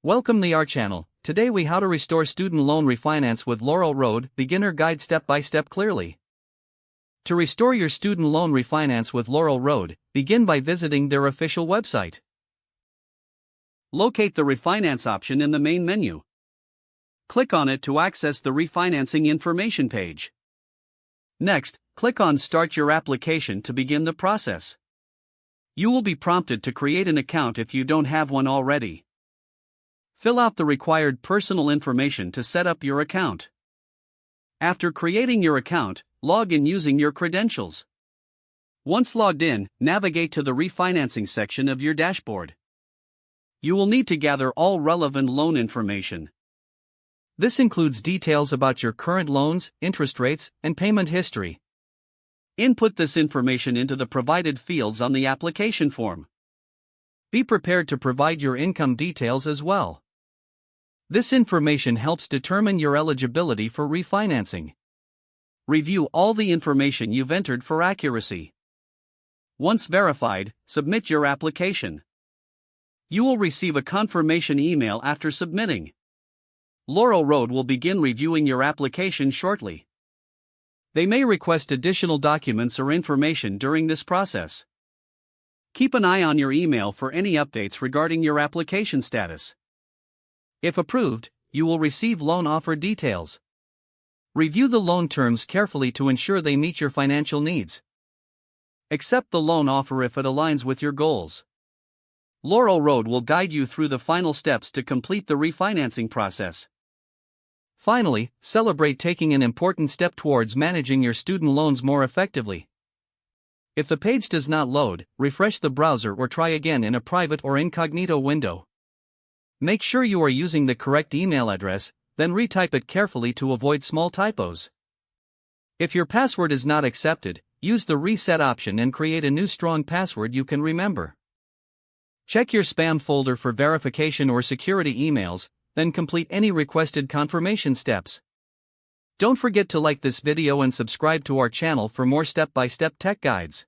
Welcome to our channel. Today we how to restore student loan refinance with Laurel Road, beginner guide step by step clearly. To restore your student loan refinance with Laurel Road, begin by visiting their official website. Locate the refinance option in the main menu. Click on it to access the refinancing information page. Next, click on Start Your Application to begin the process. You will be prompted to create an account if you don't have one already. Fill out the required personal information to set up your account. After creating your account, log in using your credentials. Once logged in, navigate to the refinancing section of your dashboard. You will need to gather all relevant loan information. This includes details about your current loans, interest rates, and payment history. Input this information into the provided fields on the application form. Be prepared to provide your income details as well. This information helps determine your eligibility for refinancing. Review all the information you've entered for accuracy. Once verified, submit your application. You will receive a confirmation email after submitting. Laurel Road will begin reviewing your application shortly. They may request additional documents or information during this process. Keep an eye on your email for any updates regarding your application status. If approved, you will receive loan offer details. Review the loan terms carefully to ensure they meet your financial needs. Accept the loan offer if it aligns with your goals. Laurel Road will guide you through the final steps to complete the refinancing process. Finally, celebrate taking an important step towards managing your student loans more effectively. If the page does not load, refresh the browser or try again in a private or incognito window. Make sure you are using the correct email address, then retype it carefully to avoid small typos. If your password is not accepted, use the reset option and create a new strong password you can remember. Check your spam folder for verification or security emails, then complete any requested confirmation steps. Don't forget to like this video and subscribe to our channel for more step-by-step tech guides.